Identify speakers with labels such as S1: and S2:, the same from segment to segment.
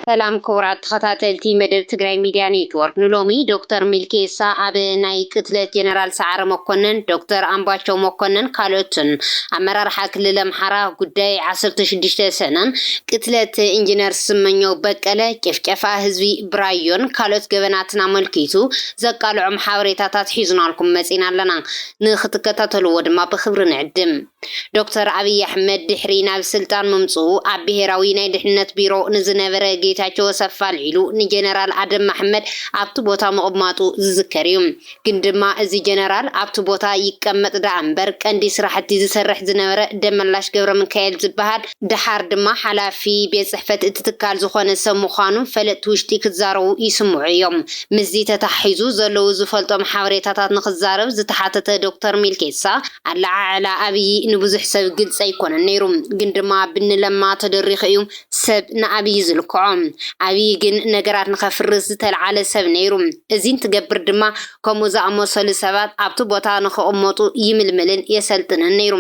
S1: سلام كورات تخطاتلتي مدر تግራይ ሚድያ ኔትወርክ ንሎሚ ዶክተር ሚልኬሳ ኣብ ናይ ቅትለት ጀነራል ሰዓረ መኮነን ዶክተር ኣምባቸው መኮነን ካልኦትን ኣመራርሓ ክልል ኣምሓራ ጉዳይ 16 ሰነን ቅትለት ኢንጂነር ስመኘው በቀለ ጨፍጨፋ ህዝቢ ብራዮን ካልኦት ገበናትን ኣመልኪቱ ዘቃልዑም ሓበሬታታት ሒዝናልኩም መጺና ኣለና ንኽትከታተልዎ ድማ ብኽብሪ ንዕድም ዶክተር አብይ አሕመድ ድሕሪ ናብ ስልጣን መምጽኡ ኣብ ብሄራዊ ናይ ድሕነት ቢሮ ንዝነበረ ጌታቸው ሰፋል ኢሉ ንጀነራል አደም መሐመድ ኣብቲ ቦታ መቕማጡ ዝዝከር እዩ ግን ድማ እዚ ጀነራል ኣብቲ ቦታ ይቀመጥ ዳ እምበር ቀንዲ ስራሕቲ ዝሰርሕ ዝነበረ ደመላሽ ገብረ ሚካኤል ዝበሃል ድሓር ድማ ሓላፊ ቤት ጽሕፈት እቲ ትካል ዝኾነ ሰብ ምዃኑ ፈለጥቲ ውሽጢ ክዛረቡ ይስምዑ እዮም ምዚ ተታሒዙ ዘለው ዝፈልጦም ሓበሬታታት ንኽዛረብ ዝተሓተተ ዶክተር ሚልኬሳ ኣላዓላ አብይ ንብዙሕ ሰብ ግልጽ ኣይኮነን ነይሩ ግን ድማ ብንለማ ተደሪኽ እዩ ሰብ ንአብይ ዝልክዖም አብይ ግን ነገራት ንኸፍርስ ዝተልዓለ ሰብ ነይሩ እዚን ትገብር ድማ ከምኡ ዝኣመሰሉ ሰባት ኣብቲ ቦታ ንኽቕመጡ ይምልምልን የሰልጥንን ነይሩ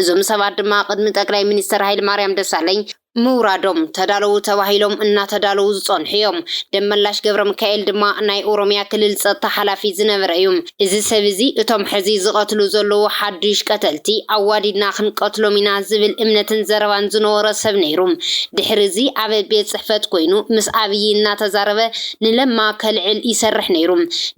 S1: እዞም ሰባት ድማ ቅድሚ ጠቅላይ ሚኒስትር ሃይለማርያም ደሳለኝ ምውራዶም ተዳለው ተባሂሎም እናተዳለው ዝጸንሑ እዮም ደመላሽ ገብረ ሚካኤል ድማ ናይ ኦሮሚያ ክልል ጸጥታ ሓላፊ ዝነበረ እዩ እዚ ሰብ እዚ እቶም ሕዚ ዝቐትሉ ዘለው ሓድሽ ቀተልቲ ኣዋዲድና ክንቀትሎም ኢና ዝብል እምነትን ዘረባን ዝነበረ ሰብ ነይሩ ድሕሪ እዚ ኣብ ቤት ጽሕፈት ኮይኑ ምስ አብይ እናተዛረበ ንለማ ከልዕል ይሰርሕ ነይሩ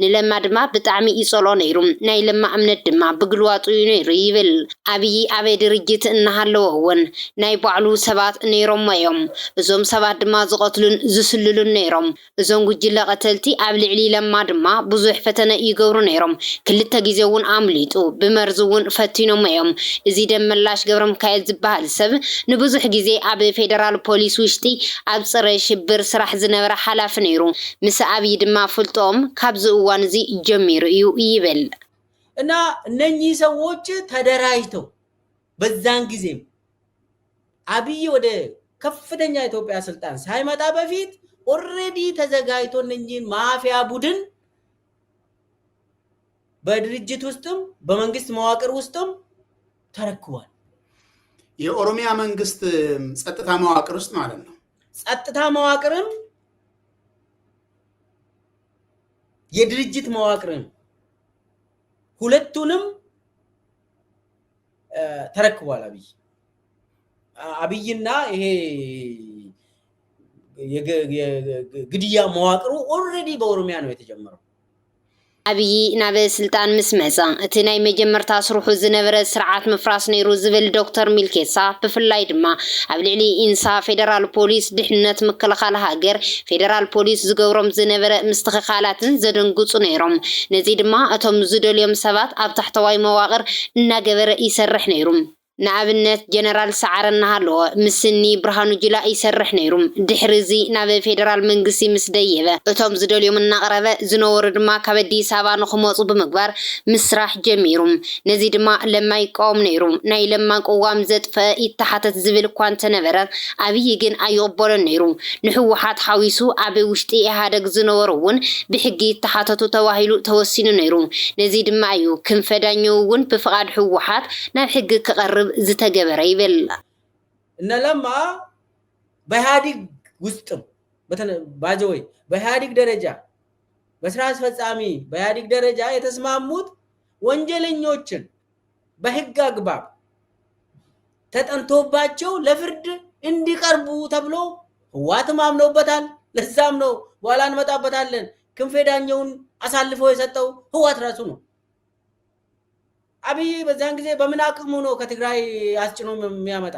S1: ንለማ ድማ ብጣዕሚ ይጸሎ ነይሩ ናይ ለማ እምነት ድማ ብግልዋጡ ነይሩ ይብል አብይ ኣብ ድርጅት እናሃለወውን ናይ ባዕሉ ሰባት ነይሮም እዮም እዞም ሰባት ድማ ዝቐትሉን ዝስልሉን ነይሮም እዞም ጉጅለ ቀተልቲ ኣብ ልዕሊ ለማ ድማ ብዙሕ ፈተነ ይገብሩ ነይሮም ክልተ ግዜ እውን ኣምሊጡ ብመርዝ እውን ፈቲኖም እዮም እዚ ደመላሽ ገብረ ሚካኤል ዝበሃል ሰብ ንብዙሕ ግዜ ኣብ ፌደራል ፖሊስ ውሽጢ ኣብ ፀረ ሽብር ስራሕ ዝነበረ ሓላፊ ነይሩ ምስ አብይ ድማ ፍልጦም ካብዚ እዋን እዚ ጀሚሩ እዩ ይብል
S2: እና እነኚህ ሰዎች ተደራጅተው በዛን ጊዜ አብይ ወደ ከፍተኛ ኢትዮጵያ ስልጣን ሳይመጣ በፊት ኦሬዲ ተዘጋጅቶ እነኚህን ማፊያ ቡድን በድርጅት ውስጥም በመንግስት መዋቅር ውስጥም ተረክቧል
S3: የኦሮሚያ መንግስት ጸጥታ መዋቅር ውስጥ ማለት ነው
S2: ጸጥታ መዋቅርም የድርጅት መዋቅርም ሁለቱንም ተረክቧል አብይና ይሄ የግድያ መዋቅሩ ኦሬዲ በኦሮሚያ ነው የተጀመረው
S1: አብይ ናብ ስልጣን ምስ መጻ እቲ ናይ መጀመርታ ስሩሑ ዝነበረ ስርዓት ምፍራስ ነይሩ ዝብል ዶክተር ሚልኬሳ ብፍላይ ድማ ኣብ ልዕሊ ኢንሳ ፌደራል ፖሊስ ድሕነት ምክልኻል ሃገር ፌደራል ፖሊስ ዝገብሮም ዝነበረ ምስትኽኻላትን ዘደንግጹ ነይሮም ነዚ ድማ እቶም ዝደልዮም ሰባት ኣብ ታሕተዋይ መዋቕር እናገበረ ይሰርሕ ነይሩ ንኣብነት ጀነራል ሰዓረ እናሃለወ ምስኒ ብርሃኑ ጁላ ይሰርሕ ነይሩ ድሕሪ እዚ ናብ ፌደራል መንግስቲ ምስ ደየበ እቶም ዝደልዮም እናቕረበ ዝነበሩ ድማ ካብ አዲስ አበባ ንኽመፁ ብምግባር ምስራሕ ጀሚሩ ነዚ ድማ ለማ ይቃወም ነይሩ ናይ ለማ ቅዋም ዘጥፈአ ይተሓተት ዝብል እኳ እንተነበረ አብይ ግን ኣይቕበሎን ነይሩ ንሕወሓት ሓዊሱ ኣብ ውሽጢ ኢህአደግ ዝነበሩ እውን ብሕጊ ይተሓተቱ ተባሂሉ ተወሲኑ ነይሩ ነዚ ድማ እዩ ክንፈ ዳኘው እውን ብፍቓድ ሕወሓት ናብ ሕጊ ክቐርብ ዝተገበረ ይብል
S2: እነ ለማ በኢህአዴግ ውስጥም ባጀወይ በኢህአዴግ ደረጃ በስራ አስፈጻሚ በኢህአዴግ ደረጃ የተስማሙት ወንጀለኞችን በህግ አግባብ ተጠንቶባቸው ለፍርድ እንዲቀርቡ ተብሎ ህዋትም አምኖበታል ለዛም ነው በኋላ እንመጣበታለን ክንፈ ዳኘውን አሳልፎ የሰጠው ህዋት ራሱ ነው አብይ በዛን ጊዜ በምን አቅሙ ነው ከትግራይ አስጭኖ የሚያመጣ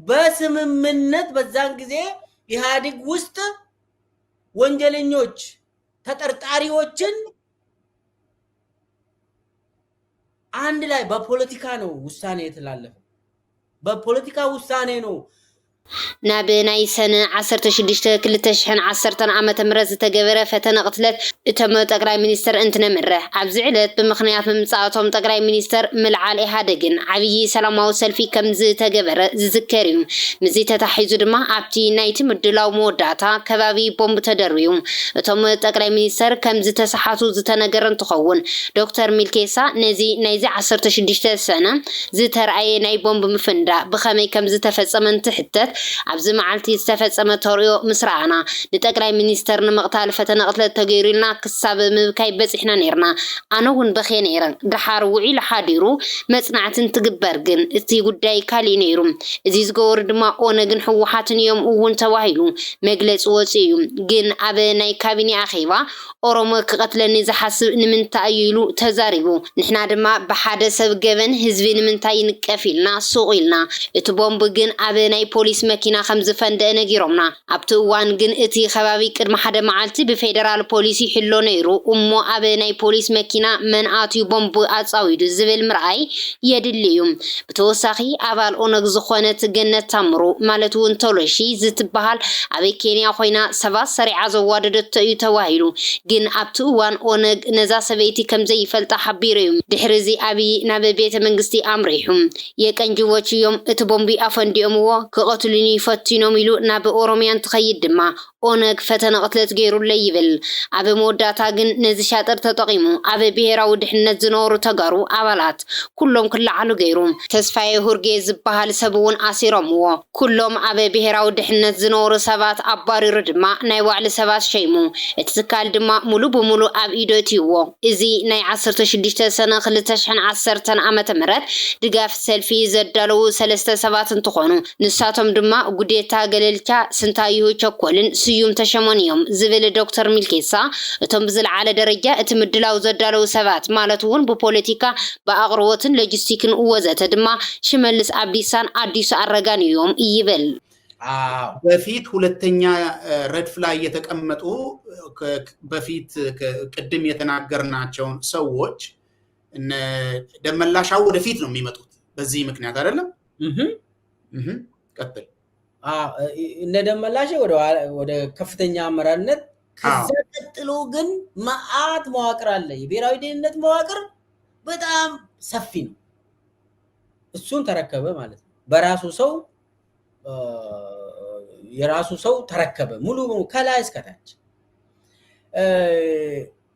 S2: በስምምነት በዛን ጊዜ ኢህአዴግ ውስጥ ወንጀለኞች ተጠርጣሪዎችን አንድ ላይ በፖለቲካ ነው ውሳኔ የተላለፈው በፖለቲካ ውሳኔ ነው
S1: ናብ ናይ ሰነ 16/2010 ዓመተ ምህረት ዝተገበረ ፈተነ ቅትለት እቶም ጠቅላይ ሚኒስትር እንትነምርሕ ኣብዚ ዕለት ብምኽንያት ምምጻእቶም ጠቅላይ ሚኒስትር ምልዓል ኢህአዴግን ዓብይ ሰላማዊ ሰልፊ ከም ዝተገበረ ዝዝከር እዩ ምዚ ተታሒዙ ድማ ኣብቲ ናይቲ ምድላው መወዳእታ ከባቢ ቦምብ ተደርብዩ እቶም ጠቅላይ ሚኒስትር ከም ዝተሰሓቱ ዝተነገረ እንትኸውን ዶክተር ሚልኬሳ ነዚ ናይዚ 16 ሰነ ዝተርኣየ ናይ ቦምብ ምፍንዳእ ብኸመይ ከም ዝተፈጸመ እንትሕተት ኣብዚ መዓልቲ ዝተፈጸመ ተርእዮ ምስራኣና ንጠቅላይ ሚኒስተር ንምቕታል ፈተነ ቅትለት ተገይሩልና ክሳብ ምብካይ በፂሕና ነርና ኣነ እውን በኸ ነይረ ድሓር ውዒሉ ሓዲሩ መጽናዕትን ትግበር ግን እቲ ጉዳይ ካሊእ ነይሩ እዚ ዝገበሩ ድማ ኦነግን ሕወሓትን እዮም እውን ተባሂሉ መግለጽ ወፂኡ እዩ ግን ኣብ ናይ ካቢኔ ኣኼባ ኦሮሞ ክቀትለኒ ዝሓስብ ንምንታይ ኢሉ ተዛሪቡ ንሕና ድማ ብሓደ ሰብ ገበን ህዝቢ ንምንታይ ንቀፍ ኢልና ሱቕ ኢልና እቲ ቦምብ ግን ኣብ ናይ ፖሊስ መኪና ከም ዝፈንደአ ነጊሮምና ኣብቲ እዋን ግን እቲ ከባቢ ቅድሚ ሓደ መዓልቲ ብፌደራል ፖሊስ ይሕሎ ነይሩ እሞ ኣብ ናይ ፖሊስ መኪና መን ኣትዩ ቦምብ ኣጻዊዱ ዝብል ምርኣይ የድሊ እዩ ብተወሳኺ ኣባል ኦነግ ዝኾነት ገነት ታምሩ ማለት እውን ቶሎሺ ዝትበሃል ኣብ ኬንያ ኮይና ሰባት ሰሪዓ ዘዋደደቶ እዩ ተባሂሉ ግን ኣብቲ እዋን ኦነግ ነዛ ሰበይቲ ከም ዘይፈልጣ ሓቢሩ እዩ ድሕሪዚ ኣብይ ናብ ቤተ መንግስቲ ኣምሪሑ የቀንጅቦች እዮም እቲ ቦምቢ ኣፈንዲኦምዎ ክቐትሉኒ ይፈትኖም ኢሉ ናብ ኦሮሚያን ትኸይድ ድማ ኦነግ ፈተነ ቅትለት ገይሩለይ ይብል ኣብ መወዳእታ ግን ነዚ ሻጥር ተጠቂሙ ኣብ ብሄራዊ ድሕነት ዝነበሩ ተጋሩ ኣባላት ኩሎም ክለዓሉ ገይሩ ተስፋዬ ሁርጌ ዝበሃል ሰብ እውን ኣሲሮምዎ ኩሎም ኣብ ብሄራዊ ድሕነት ዝነበሩ ሰባት ኣባሪሩ ድማ ናይ ባዕሉ ሰባት ሸይሙ እቲ ትካል ድማ ሙሉ ብሙሉ ኣብ ኢዶ እትይዎ እዚ ናይ 16 ሰነ 2010 ዓመተ ምህረት ድጋፍ ሰልፊ ዘዳለው ሰለስተ ሰባት እንትኾኑ ንሳቶም ድማ ጉዴታ ገለልቻ ስንታይሁ ቸኮልን ስዩም ተሸሞንዮም ዝብል ዶክተር ሚልኬሳ እቶም ብዝለዓለ ደረጃ እቲ ምድላው ዘዳለው ሰባት ማለት እውን ብፖለቲካ በአቅርቦትን ሎጂስቲክን ወዘተ ድማ ሽመልስ አብዲሳን አዲሱ አረጋን እዮም ይብል
S3: በፊት ሁለተኛ ረድፍ ላይ የተቀመጡ በፊት ቅድም የተናገርናቸው ሰዎች እነ ደመላሻው ወደፊት ነው የሚመጡት በዚህ ምክንያት አይደለም ቀጥል
S2: እነ ደመላሽ ወደ ከፍተኛ አመራርነት ከዛ ቀጥሎ ግን ማአት መዋቅር አለ የብሔራዊ ደህንነት መዋቅር በጣም ሰፊ ነው እሱን ተረከበ ማለት ነው በራሱ ሰው የራሱ ሰው ተረከበ ሙሉ ከላይ እስከ ታች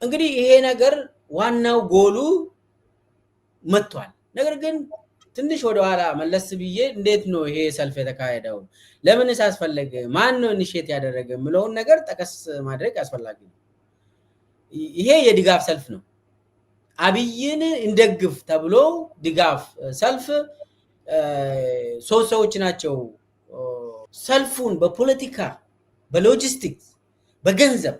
S2: እንግዲህ ይሄ ነገር ዋናው ጎሉ መጥቷል ነገር ግን ትንሽ ወደ ኋላ መለስ ብዬ እንዴት ነው ይሄ ሰልፍ የተካሄደው ለምንስ አስፈለገ ማን ነው ኢኒሼት ያደረገ ምለውን ነገር ተቀስ ማድረግ አስፈላጊ ነው ይሄ የድጋፍ ሰልፍ ነው አብይን እንደግፍ ተብሎ ድጋፍ ሰልፍ ሰዎች ናቸው ሰልፉን በፖለቲካ በሎጂስቲክስ በገንዘብ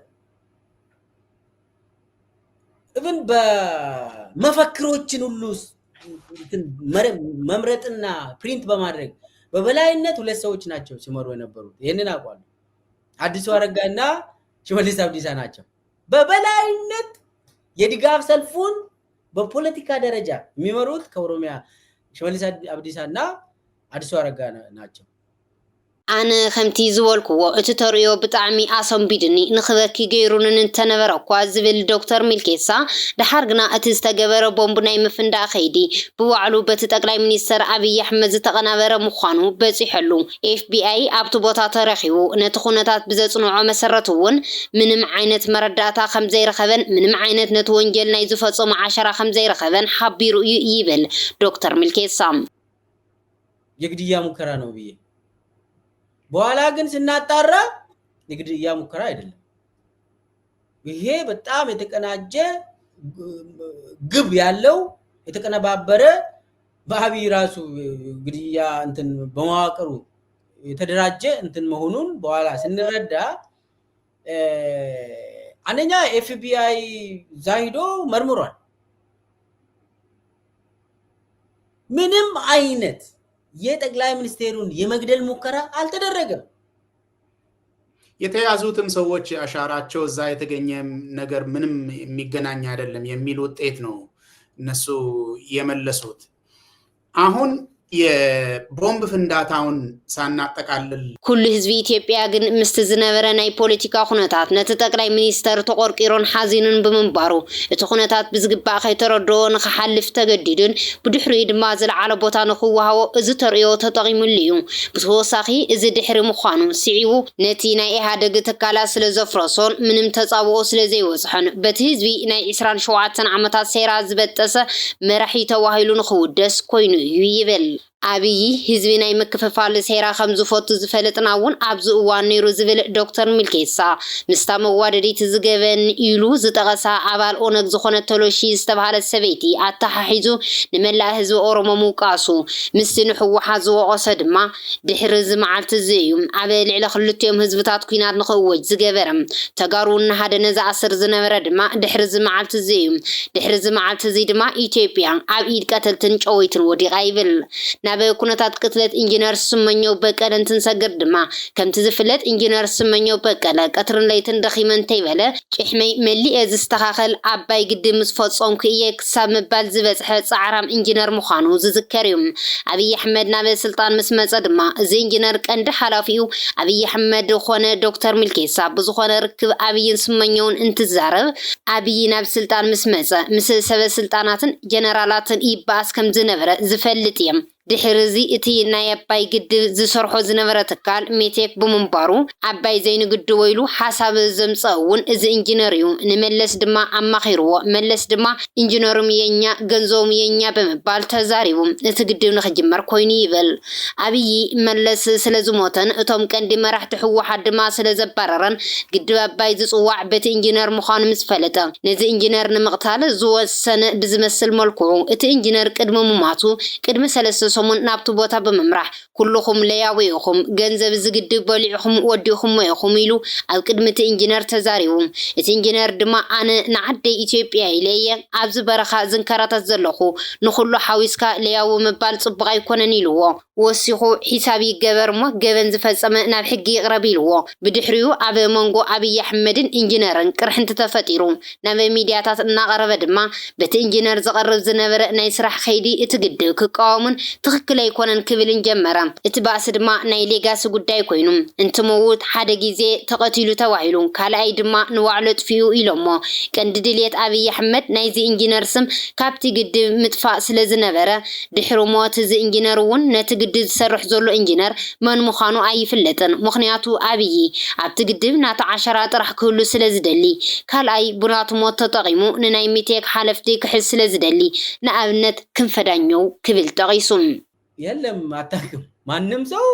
S2: even በመፈክሮችን ሁሉ መምረጥና ፕሪንት በማድረግ በበላይነት ሁለት ሰዎች ናቸው ሲመሩ የነበሩት ይሄንን አቋል አዲሱ አረጋና ሽመልስ አብዲሳ ናቸው በበላይነት የድጋፍ ሰልፉን በፖለቲካ ደረጃ የሚመሩት ከኦሮሚያ ሽመልስ አብዲሳና አዲሱ አረጋ ናቸው
S1: ኣነ ከምቲ ዝበልክዎ እቲ ተርእዮ ብጣዕሚ ኣሰንቢድኒ ንኽበኪ ገይሩንን እንተነበረ እኳ ዝብል ዶክተር ሚልኬሳ ድሓር ግና እቲ ዝተገበረ ቦምብ ናይ ምፍንዳእ ከይዲ ብባዕሉ በቲ ጠቅላይ ሚኒስተር ኣብይ ኣሕመድ ዝተቐናበረ ምዃኑ በፂሐሉ ኤፍቢኣይ ኣብቲ ቦታ ተረኺቡ ነቲ ኩነታት ብዘፅንዖ መሰረት እውን ምንም ዓይነት መረዳእታ ከም ዘይረኸበን ምንም ዓይነት ነቲ ወንጀል ናይ ዝፈፀሙ ዓሸራ ከም ዘይረኸበን ሓቢሩ ይብል ዶክተር ሚልኬሳ
S2: የግድያ ሙከራ ነው ብዬ በኋላ ግን ስናጣራ የግድያ ሙከራ አይደለም ይሄ በጣም የተቀናጀ ግብ ያለው የተቀነባበረ በአብይ ራሱ ግድያ እንትን በመዋቅሩ የተደራጀ እንትን መሆኑን በኋላ ስንረዳ አንደኛ ኤፍቢአይ ዛይዶ መርምሯል ምንም አይነት የጠቅላይ ሚኒስቴሩን የመግደል ሙከራ አልተደረገም
S3: የተያዙትም ሰዎች አሻራቸው እዛ የተገኘ ነገር ምንም የሚገናኝ አይደለም የሚል ውጤት ነው እነሱ የመለሱት አሁን የቦምብ ፍንዳታውን ሳናጠቃልል
S1: ኩሉ ህዝቢ ኢትዮጵያ ግን ምስቲ ዝነበረ ናይ ፖለቲካ ኩነታት ነቲ ጠቅላይ ሚኒስተር ተቆርቂሮን ሓዚኑን ብምንባሩ እቲ ኩነታት ብዝግባእ ከይተረድኦ ንኽሓልፍ ተገዲዱን ብድሕሪኡ ድማ ዝለዓለ ቦታ ንኽወሃቦ እዚ ተርእዮ ተጠቒሙሉ እዩ ብተወሳኺ እዚ ድሕሪ ምዃኑ ስዒቡ ነቲ ናይ ኢህኣደግ ትካላት ስለ ዘፍረሶን ምንም ተፃብኦ ስለ ዘይወፅሖን በቲ ህዝቢ ናይ 27 ዓመታት ሴራ ዝበጠሰ መራሒ ተባሂሉ ንኽውደስ ኮይኑ እዩ ይብል አብይ ህዝቢ ናይ ምክፍፋል ሴራ ከም ዝፈቱ ዝፈልጥና እውን ኣብዚ እዋን ነይሩ ዝብል ዶክተር ሚልኬሳ ምስታ መዋደዲት ዝገበን ኢሉ ዝጠቐሳ ኣባል ኦነግ ዝኾነት ተሎሺ ዝተባሃለት ሰበይቲ ኣተሓሒዙ ንመላእ ህዝቢ ኦሮሞ ምውቃሱ ምስቲ ንሕወሓት ዝወቐሰ ድማ ድሕሪ ዝመዓልቲ እዚ እዩ ኣብ ልዕሊ ክልቲኦም ህዝብታት ኩናት ንኽእወጅ ዝገበረ ተጋሩ እናሃደነ ዝኣስር ዝነበረ ድማ ድሕሪ ዝመዓልቲ እዚ እዩ ድሕሪ ዝመዓልቲ እዚ ድማ ኢትዮጵያ ኣብ ኢድ ቀተልትን ጨወይትን ወዲቓ ይብል ናብ ኩነታት ቅትለት ኢንጂነር ስመኘው በቀለ እንትንሰግር ድማ ከምቲ ዝፍለጥ ኢንጂነር ስመኘው በቀለ ቀትርን ለይትን ደኺመን ተይበለ ጭሕመይ መሊኤ ዝስተኻኸል ኣባይ ግድብ ምስ ፈጸምኩ እየ ክሳብ ምባል ዝበፅሐ ፃዕራም ኢንጂነር ምዃኑ ዝዝከር እዩ ኣብይ ኣሕመድ ናብ ስልጣን ምስ መፀ ድማ እዚ ኢንጂነር ቀንዲ ሓላፊኡ ኣብይ ኣሕመድ ኮነ ዶክተር ሚልኬሳ ብዝኾነ ርክብ ኣብይን ስመኘውን እንትዛረብ ኣብይ ናብ ስልጣን ምስ መፀ ምስ ሰበ ስልጣናትን ጀነራላትን ይባስ ከም ዝነበረ ዝፈልጥ እዮም ድሕርዚ እቲ ናይ ኣባይ ግድብ ዝሰርሖ ዝነበረ ትካል ሜቴክ ብምንባሩ ኣባይ ዘይንግድቦ ኢሉ ሓሳብ ዘምፀእ እውን እዚ ኢንጂነር እዩ ንመለስ ድማ ኣማኺርዎ መለስ ድማ ኢንጂነሩም የኛ ገንዘቡም የኛ ብምባል ተዛሪቡ እቲ ግድብ ንኽጅመር ኮይኑ ይብል ኣብይ መለስ ስለ ዝሞተን እቶም ቀንዲ መራሕቲ ሕወሓት ድማ ስለ ዘባረረን ግድብ ኣባይ ዝፅዋዕ በቲ ኢንጂነር ምዃኑ ምስ ፈለጠ ነዚ ኢንጂነር ንምቕታል ዝወሰነ ብዝመስል መልክዑ እቲ ኢንጂነር ቅድሚ ምማቱ ቅድሚ 3 ሰሙን ናብቲ ቦታ ብምምራሕ ኩልኹም ለያዊኹም ገንዘብ ዝግድብ በሊዕኹም ወዲኹም ኢኹም ኢሉ ኣብ ቅድሚቲ ኢንጂነር ተዛሪቡ እቲ ኢንጂነር ድማ ኣነ ንዓደይ ኢትዮጵያ ኢለየ ኣብዚ በረኻ ዝንከራታት ዘለኹ ንኹሉ ሓዊስካ ለያዊ ምባል ጽቡቕ ኣይኮነን ኢልዎ ወሲኹ ሒሳብ ይገበር ሞ ገበን ዝፈጸመ ናብ ሕጊ ይቕረብ ኢልዎ ብድሕሪኡ ኣብ መንጎ ኣብይ ኣሕመድን ኢንጂነርን ቅርሕንቲ ተፈጢሩ ናብ ሚድያታት እናቐረበ ድማ በቲ ኢንጂነር ዝቐርብ ዝነበረ ናይ ስራሕ ከይዲ እቲ ግድብ ክቃወሙን ትክክል ኣይኮነን ክብልን ጀመረ እቲ ባእሲ ድማ ናይ ሌጋሲ ጉዳይ ኮይኑ እንትመውት ሓደ ግዜ ተቐቲሉ ተዋሂሉ ካልኣይ ድማ ንዋዕሎ ጥፊኡ ኢሎሞ ቀንዲ ድልየት ኣብይ ኣሕመድ ናይዚ ኢንጂነር ስም ካብቲ ግድብ ምጥፋእ ስለ ዝነበረ ድሕሪ ሞት እዚ ኢንጂነር እውን ነቲ ግድብ ዝሰርሕ ዘሎ ኢንጂነር መን ምዃኑ ኣይፍለጥን ምክንያቱ ኣብይ ኣብቲ ግድብ ናቲ 10 ጥራሕ ክህሉ ስለ ዝደሊ ካልኣይ ብናቱ ሞት ተጠቒሙ ንናይ ሚቴክ ሓለፍቲ ክሕዝ ስለ ዝደሊ ንኣብነት ክንፈዳኘው ክብል ጠቒሱ
S2: የለም አታውቅም ማንም ሰው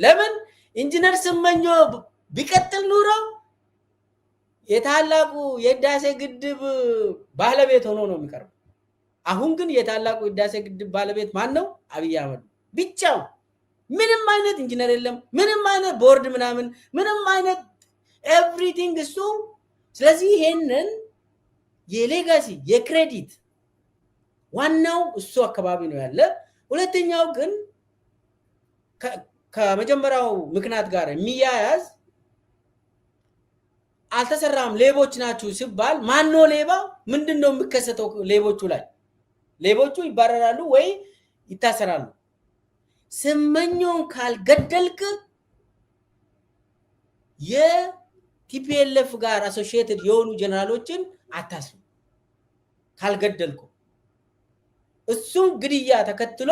S2: ለምን ኢንጂነር ስመኘው ቢቀጥል ኑሮ የታላቁ የህዳሴ ግድብ ባለቤት ሆኖ ነው የሚቀርበው አሁን ግን የታላቁ የህዳሴ ግድብ ባለቤት ማን ነው አብይ አህመድ ብቻው ምንም አይነት ኢንጂነር የለም ምንም አይነት ቦርድ ምንም አይነት ኤቭሪቲንግ እሱ ስለዚህ ይሄንን የሌጋሲ የክሬዲት ዋናው እሱ አካባቢ ነው ያለ ሁለተኛው ግን ከመጀመሪያው ምክንያት ጋር የሚያያዝ አልተሰራም ሌቦች ናችሁ ሲባል ማን ነው ሌባ ምንድነው የሚከሰተው ሌቦቹ ላይ ሌቦቹ ይባረራሉ ወይ ይታሰራሉ ስመኘውን ካልገደልክ የቲፒኤልኤፍ ጋር አሶሺየትድ የሆኑ ጀነራሎችን አታስሩ ካልገደልኩ እሱም ግድያ ተከትሎ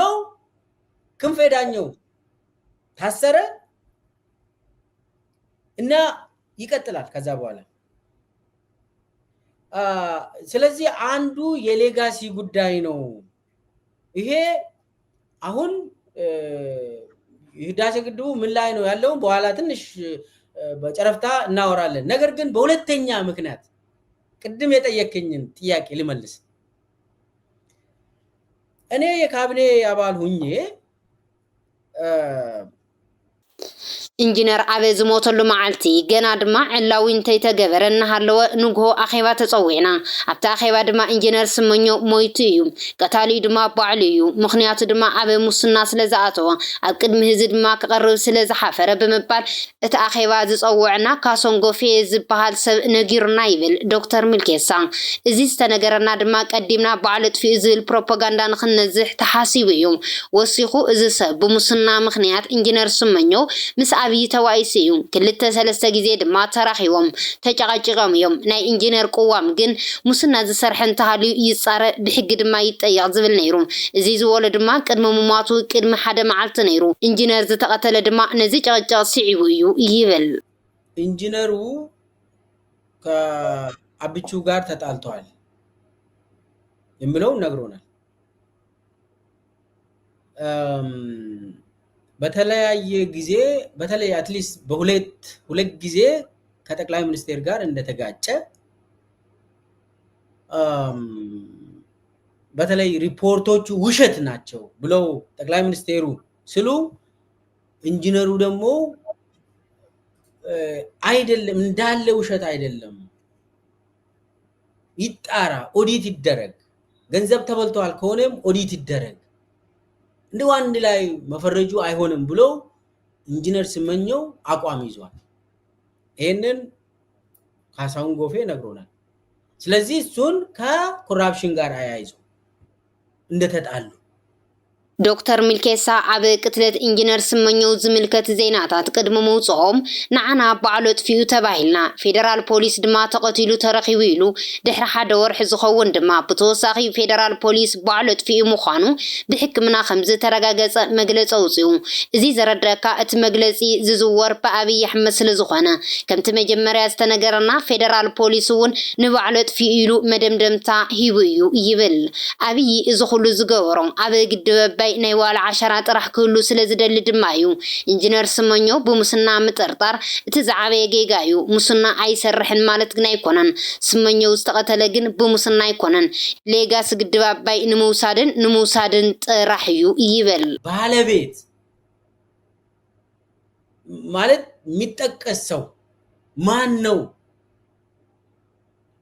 S2: ክንፈዳኘው ታሰረ እና ይቀጥላል ከዛ በኋላ ስለዚህ አንዱ የሌጋሲ ጉዳይ ነው ይሄ አሁን ህዳሴ ግድቡ ምን ላይ ነው ያለው በኋላ ትንሽ በጨረፍታ እናወራለን ነገር ግን በሁለተኛ ምክንያት ቅድም የጠየከኝን ጥያቄ ልመልስ እኔ የካቢኔ አባል ሁኜ
S1: ኢንጂነር ኣበ ዝሞተሉ መዓልቲ ገና ድማ ዕላዊ እንተይተገበረ እናሃለወ ንግሆ ኣኼባ ተፀዊዕና ኣብታ ኣኼባ ድማ ኢንጂነር ስመኘው ሞይቱ እዩ ቀታሊ ድማ ባዕሉ እዩ ምክንያቱ ድማ ኣበ ሙስና ስለ ዝኣተወ ኣብ ቅድሚ ህዝቢ ድማ ክቐርብ ስለ ዝሓፈረ ብምባል እቲ ኣኼባ ዝፀውዕና ካሶንጎፌ ዝበሃል ሰብ ነጊሩና ይብል ዶክተር ሚልኬሳ እዚ ዝተነገረና ድማ ቀዲምና ባዕሉ ጥፊኡ ዝብል ፕሮፓጋንዳ ንክነዝሕ ተሓሲቡ እዩ ወሲኹ እዚ ሰብ ብሙስና ምክንያት ኢንጂነር ስመኘው ምስ ኣብይ ተዋይሲ እዩ ክልተ ሰለስተ ግዜ ድማ ተራኺቦም ተጨቃጭቆም እዮም ናይ ኢንጂነር ቁዋም ግን ሙስና ዝሰርሐ እንተሃልዩ ይፃረ ብሕጊ ድማ ይጠየቕ ዝብል ነይሩ እዚ ዝወለ ድማ ቅድሚ ምማቱ ቅድሚ ሓደ መዓልቲ ነይሩ ኢንጂነር ዝተቐተለ ድማ ነዚ ጨቅጨቅ ሲዒቡ እዩ ይብል
S2: ኢንጂነሩ ከአብቹ ጋር ተጣልተዋል የሚለው ነግሮናል በተለያየ ጊዜ በተለይ አትሊስት በሁለት ጊዜ ከጠቅላይ ሚኒስቴር ጋር እንደተጋጨ በተለይ ሪፖርቶቹ ውሸት ናቸው ብለው ጠቅላይ ሚኒስቴሩ ስሉ ኢንጂነሩ ደግሞ አይደለም እንዳለ ውሸት አይደለም ይጣራ ኦዲት ይደረግ ገንዘብ ተበልቷል ከሆነም ኦዲት ይደረግ እንደው አንድ ላይ መፈረጁ አይሆንም ብሎ ኢንጂነር ስመኘው አቋም ይዟል ይሄንን ካሳሁን ጎፌ ነግሮናል ስለዚህ እሱን ከኮራፕሽን ጋር አያይዞ እንደተጣሉ
S1: ዶክተር ሚልኬሳ አብ ቅትለት ኢንጂነር ስመኘው ዝምልከት ዜናታት ቅድመ መውጽኦም ንዓና ባዕሎ ጥፊኡ ተባሂልና ፌደራል ፖሊስ ድማ ተቀቲሉ ተረኺቡ ኢሉ ድሕሪ ሓደ ወርሒ ዝኸውን ድማ ብተወሳኺ ፌደራል ፖሊስ ባዕሎ ጥፊኡ ምዃኑ ብሕክምና ከም ዝተረጋገፀ መግለፂ ኣውፅኡ እዚ ዘረድአካ እቲ መግለፂ ዝዝወር ብኣብይ ኣሕመድ ስለ ዝኾነ ከምቲ መጀመርያ ዝተነገረና ፌደራል ፖሊስ እውን ንባዕሎ ጥፊኡ ኢሉ መደምደምታ ሂቡ እዩ ይብል ኣብይ እዚ ኩሉ ዝገበሮ ኣብ ግድብ ናይ ዋላ 10 ጥራሕ ክህሉ ስለ ዝደሊ ድማ እዩ ኢንጂነር ስመኘው ብሙስና ምጥርጣር እቲ ዝዓበየ ጌጋ እዩ ሙስና ኣይሰርሕን ማለት ግን ኣይኮነን ስመኘው ዝተቀተለ ግን ብሙስና ኣይኮነን ሌጋስ ግድብ ኣባይ ንመውሳድን ጥራሕ እዩ ይብል
S2: ባለቤት ማለት የሚጠቀስ ሰው ማን ነው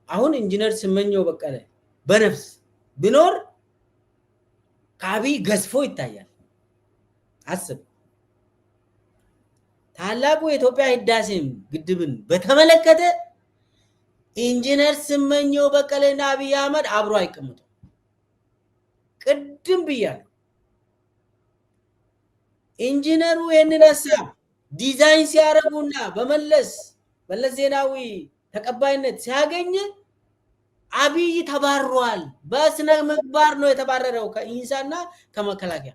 S2: አሁን ኢንጂነር ስመኘው በቀለ በነፍስ ቢኖር ካቢ ገዝፎ ይታያል አስብ ታላቁ የኢትዮጵያ ህዳሴ ግድብን በተመለከተ ኢንጂነር ስመኘው በቀለና አብይ አህመድ አብሮ አይቀመጡ ቅድም ብያለሁ ኢንጂነሩ ይሄንን ሐሳብ ዲዛይን ሲያረጉና በመለስ ዜናዊ ተቀባይነት ሲያገኝ አብይ ተባሯል በስነ ምግባር ነው የተባረረው ከኢንሳና ከመከላከያ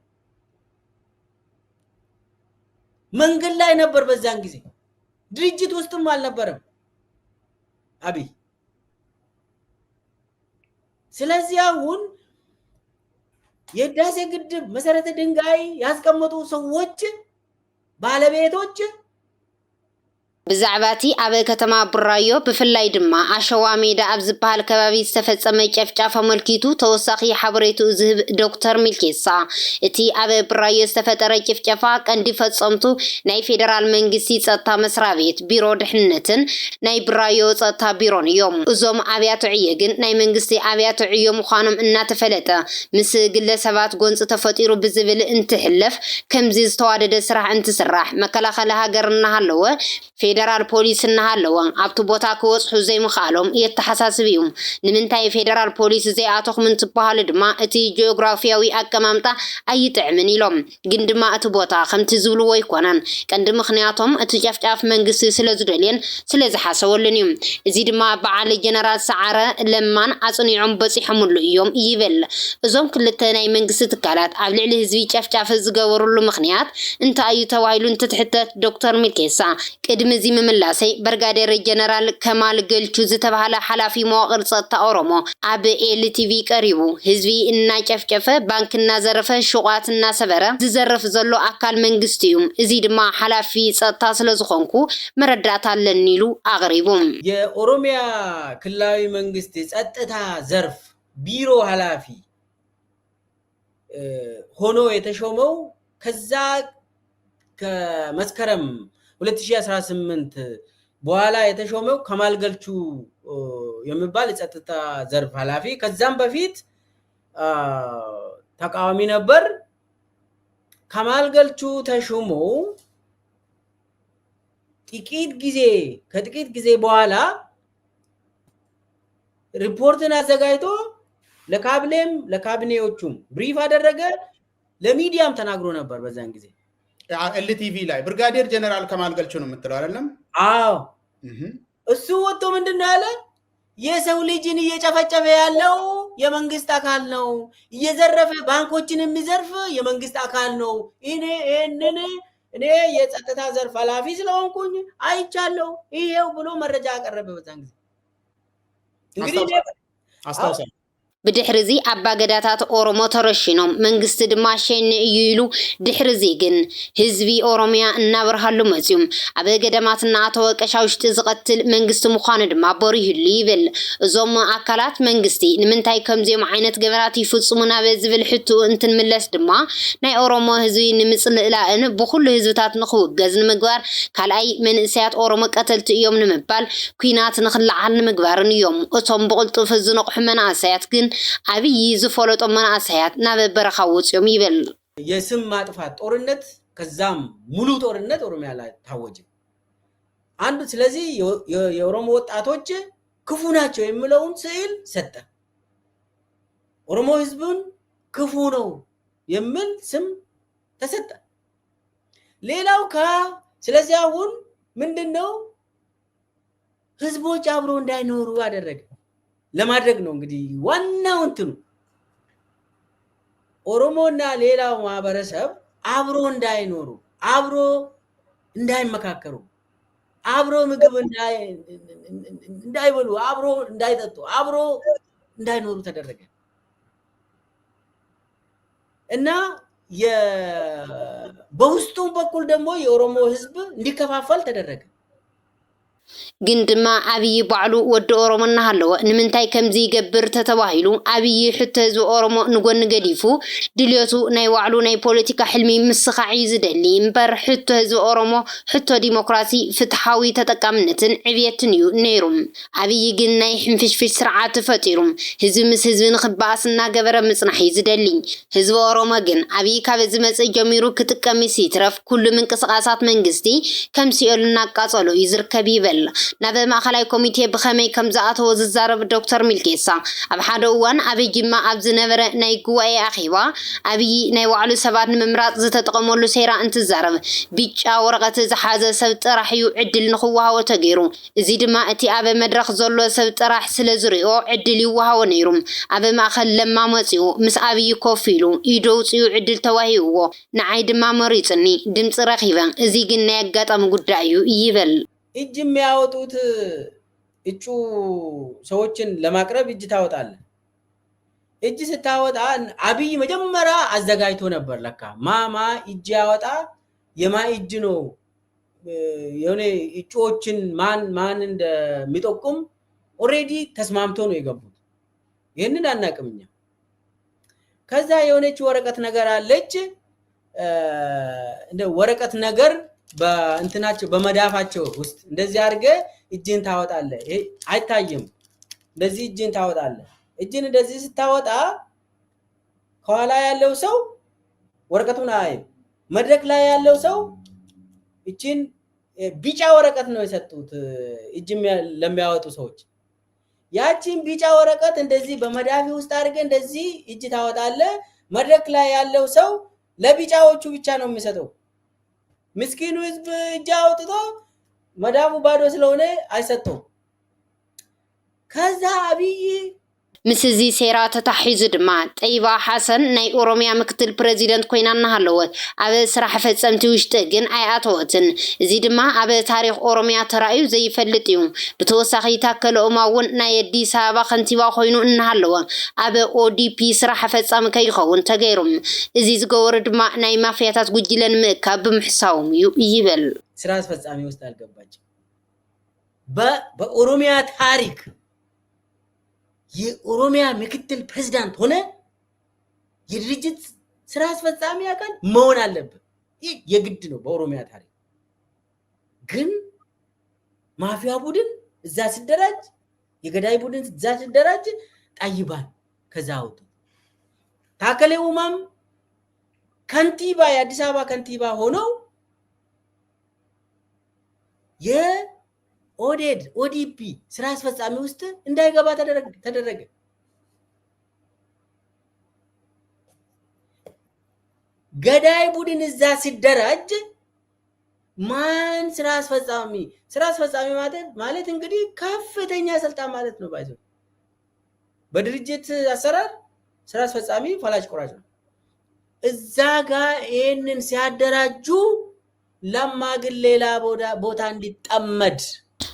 S2: መንገድ ላይ ነበር በዛን ጊዜ ድርጅት ውስጥም አልነበረም አብይ ስለዚህ አሁን የህዳሴ ግድብ መሰረተ ድንጋይ ያስቀመጡ ሰዎች ባለቤቶች
S1: ብዛዕባቲ ኣብ ከተማ ቡራዮ ብፍላይ ድማ ኣሸዋ ሜዳ ኣብ ዝበሃል ከባቢ ዝተፈጸመ ጨፍጫፍ ኣመልኪቱ ተወሳኺ ሓበሬቱ ዝህብ ዶክተር ሚልኬሳ እቲ ኣብ ቡራዮ ዝተፈጠረ ጭፍጨፋ ቀንዲ ፈጸምቱ ናይ ፌደራል መንግስቲ ጸጥታ መስሪያ ቤት ቢሮ ድሕንነትን ናይ ቡራዮ ጸጥታ ቢሮን እዮም እዞም ኣብያተ ዕዮ ግን ናይ መንግስቲ ኣብያተ ዕዮ ምዃኖም እናተፈለጠ ምስ ግለሰባት ጎንፂ ተፈጢሩ ብዝብል እንትሕለፍ ከምዚ ዝተዋደደ ስራሕ እንትስራሕ መከላኸሊ ሃገር እናሃለወ ፌደራል ፖሊስ እናሃለወ ኣብቲ ቦታ ክወጽሑ ዘይምኻሎም የተሓሳስብ እዩ ንምንታይ ፌደራል ፖሊስ ዘይኣተኹም እንትበሃሉ ድማ እቲ ጂኦግራፊያዊ ኣቀማምጣ ኣይጥዕምን ኢሎም ግን ድማ እቲ ቦታ ከምቲ ዝብልዎ ኣይኮነን ቀንዲ ምኽንያቶም እቲ ጨፍጫፍ መንግስቲ ስለ ዝደልየን ስለ ዝሓሰበሉን እዩ እዚ ድማ በዓል ጀነራል ሰዓረ ለማን ኣጽኒዖም በፂሖምሉ እዮም ይብል እዞም ክልተ ናይ መንግስቲ ትካላት ኣብ ልዕሊ ህዝቢ ጨፍጫፍ ዝገበሩሉ ምኽንያት እንታይ እዩ ተባሂሉ እንትትሕተት ዶክተር ሚልኬሳ ቅድሚ እዚ ምምላሰይ ብርጋዴር ጀነራል ከማል ገልቹ ዝተባሃለ ሓላፊ መዋቕር ጸጥታ ኦሮሞ ኣብ ኤልቲቪ ቀሪቡ ህዝቢ እናጨፍጨፈ ባንክ እናዘረፈ ሹቋት እናሰበረ ዝዘርፍ ዘሎ ኣካል መንግስቲ እዩ እዚ ድማ ሓላፊ ጸጥታ ስለ ዝኾንኩ መረዳእታ ኣለኒ ኢሉ ኣቕሪቡ
S2: የኦሮሚያ ክልላዊ መንግስት ጸጥታ ዘርፍ ቢሮ ኃላፊ ሆኖ የተሾመው ከዛ ከመስከረም 2018 በኋላ የተሾመው ከማል ገልቹ የሚባል የጸጥታ ዘርፍ ኃላፊ ከዛም በፊት ተቃዋሚ ነበር ከማል ገልቹ ተሾሞ ከጥቂት ጊዜ በኋላ ሪፖርትን አዘጋጅቶ ለካቢኔዎቹም ብሪፍ አደረገ ለሚዲያም ተናግሮ ነበር በዛን ጊዜ
S3: ኤልቲቪ ላይ ብርጋዴር ጀነራል ከማል ገልቹ ነው የምትለው አይደለም
S2: አዎ እሱ ወጥቶ ምንድነው ያለ የሰው ልጅን እየጨፈጨፈ ያለው የመንግስት አካል ነው እየዘረፈ ባንኮችን የሚዘርፍ የመንግስት አካል ነው እኔ የጸጥታ ዘርፍ ኃላፊ ስለሆንኩኝ አይቻለው ይሄው ብሎ መረጃ አቀረበ በዛን ጊዜ
S3: እንግዲህ አስተዋውሳለሁ
S1: ብድሕሪዚ ኣባገዳታት ኦሮሞ ተረሽኖም መንግስቲ ድማ ሸኒ እዩ ኢሉ ድሕሪዚ ግን ህዝቢ ኦሮሚያ እናብርሃሉ መፅዮም ኣብ ገዳማት እናኣተወ ቀሻውሽቲ ዝቐትል መንግስቲ ምዃኑ ድማ በሪህሉ ይብል እዞም ኣካላት መንግስቲ ንምንታይ ከምዚኦም ዓይነት ገበናት ይፍጽሙና በዝብል ሕቱ እንትንምለስ ድማ ናይ ኦሮሞ ህዝቢ ንምጽልእላእን ብኩሉ ህዝብታት ንኽውገዝ ንምግባር ካልኣይ መንእሰያት ኦሮሞ ቀተልቲ እዮም ንምባል ኩናት ንኽልዓል ንምግባርን እዮም እቶም ብቕልጡፍ ዝነቕሑ መናእሰያት ግን አብይ ዝፈለጦ መናእሰያት ናብ በረኻ ወጽዮም ይብል
S2: የስም ማጥፋት ጦርነት ከዛም ሙሉ ጦርነት ኦሮሚያ ላይ ታወጀ አንዱ ስለዚህ የኦሮሞ ወጣቶች ክፉ ናቸው የሚለውን ስዕል ሰጠ ኦሮሞ ህዝቡን ክፉ ነው የሚል ስም ተሰጠ ሌላው ስለዚህ አሁን ምንድነው ህዝቦች አብሮ እንዳይኖሩ አደረገ ለማድረግ ነው እንግዲህ ዋናው እንትኑ ኦሮሞና ሌላው ማህበረሰብ አብሮ እንዳይኖሩ አብሮ እንዳይመካከሩ አብሮ ምግብ እንዳይበሉ አብሮ እንዳይጠጡ አብሮ እንዳይኖሩ ተደረገ እና በውስጡ በኩል ደግሞ የኦሮሞ ህዝብ እንዲከፋፈል ተደረገ
S1: ግን ድማ አብይ ባዕሉ ወደ ኦሮሞ እናሃለወ ንምንታይ ከምዚ ይገብር ተተባሂሉ አብይ ሕተ ህዝቢ ኦሮሞ ንጎን ገዲፉ ድልዮቱ ናይ ባዕሉ ናይ ፖለቲካ ሕልሚ ምስኻዕ ዝደሊ እምበር ሕቶ ህዝቢ ኦሮሞ ሕቶ ዲሞክራሲ ፍትሓዊ ተጠቃምነትን ዕብየትን እዩ ነይሩም አብይ ግን ናይ ሕንፍሽፍሽ ስርዓት ፈጢሩ ህዝቢ ምስ ህዝቢ ንኽባኣስ እናገበረ ምጽናሕ ዝደሊ ህዝቢ ኦሮሞ ግን አብይ ካብ ዝመጽ ጀሚሩ ክጥቀም ሲትረፍ ኩሉ ምንቅስቃሳት መንግስቲ ከምሲኦሉ እናቃጸሉ ይዝርከብ ይበል ናብ ማእኸላይ ኮሚቴ ብኸመይ ከም ዝኣተወ ዝዛረብ ዶክተር ሚልኬሳ ኣብ ሓደ እዋን ኣብ ጅማ ኣብ ዝነበረ ናይ ጉባኤ ኣኺባ ኣብይ ናይ ባዕሉ ሰባት ንምምራጽ ዝተጠቐመሉ ሴራ እንትዛረብ ቢጫ ወረቐት ዝሓዘ ሰብ ጥራሕ እዩ ዕድል ንኽወሃቦ ተገይሩ እዚ ድማ እቲ ኣብ መድረኽ ዘሎ ሰብ ጥራሕ ስለ ዝሪኦ ዕድል ይወሃቦ ነይሩ ኣብ ማእኸል ለማ መጺኡ ምስ ኣብይ ኮፍ ኢሉ ኢዶ ውፅኡ ዕድል ተዋሂብዎ ንዓይ ድማ መሪጽኒ ድምፂ ረኺበ እዚ ግን ናይ ኣጋጣሚ ጉዳይ እዩ ይብል
S2: እጅ የሚያወጡት እጩ ሰዎችን ለማቅረብ እጅ ታወጣለ እጅ ስታወጣ አብይ መጀመሪያ አዘጋጅቶ ነበር ለካ ማማ እጅ ያወጣ የማ እጅ ነው የሆነ እጩዎችን ማን እንደሚጠቁም ኦሬዲ ተስማምቶ ነው የገቡት ይሄንን አናቅምኛ ከዛ የሆነች ወረቀት ነገር አለች እንደ ወረቀት ነገር በእንትናቸው በመዳፋቸው ውስጥ እንደዚህ አድርገ እጅን ታወጣለ አይታየም እንደዚህ እጅን ታወጣለ እጅን እንደዚህ ስታወጣ ከኋላ ያለው ሰው ወረቀቱን አይ መድረክ ላይ ያለው ሰው እቺን ቢጫ ወረቀት ነው የሰጡት እጅም ለሚያወጡ ሰዎች ያቺን ቢጫ ወረቀት እንደዚህ በመዳፊ ውስጥ አድርገ እንደዚህ እጅ ታወጣለ መድረክ ላይ ያለው ሰው ለቢጫዎቹ ብቻ ነው የሚሰጠው ምስኪኑ ህዝብ እጅ አውጥቶ መዳሙ ባዶ ስለሆነ አይሰጠው ከዛ አብይ
S1: ምስዚ ሴራ ተታሒዙ ድማ ጠይባ ሓሰን ናይ ኦሮሚያ ምክትል ፕሬዚደንት ኮይና እናሃለወት ኣብ ስራሕ ፈጸምቲ ውሽጢ ግን ኣይኣተወትን እዚ ድማ ኣብ ታሪኽ ኦሮሚያ ተራእዩ ዘይፈልጥ እዩ ብተወሳኺ ታከለ ኡማውን ናይ አዲስ አበባ ከንቲባ ኮይኑ እናሃለወ ኣብ ኦዲፒ ስራሕ ፈጻሚ ከይኸውን ተገይሮም እዚ ዝገበሩ ድማ ናይ ማፍያታት ጉጅለን ምእካብ ብምሕሳዎም እዩ ይብል
S2: ስራ አስፈጻሚ ውስጥ አልገባች በኦሮሚያ ታሪክ የኦሮሚያ ምክትል ፕሬዝዳንት ሆነ የድርጅት ስራ አስፈጻሚ አካል መሆን አለበት ይህ የግድ ነው በኦሮሚያ ታሪክ ግን ማፊያ ቡድን እዛ ሲደራጅ የገዳይ ቡድን እዛ ሲደራጅ ጣይባን ከዛ አውጡ ታከለ ኡማም ከንቲባ የአዲስ አበባ ከንቲባ ሆነው ኦዲፒ ስራ አስፈጻሚ ውስጥ እንዳይገባ ተደረገ ገዳይ ቡድን እዛ ሲደራጅ ማን ስራ አስፈጻሚ ማለት እንግዲህ ከፍተኛ ስልጣን ማለት ነው ባይዘው በድርጅት አሰራር ስራ አስፈጻሚ ፈላጭ ቆራጭ ነው እዛ ጋር ይሄንን ሲያደራጁ ለማ ግን ሌላ ቦታ እንዲጠመድ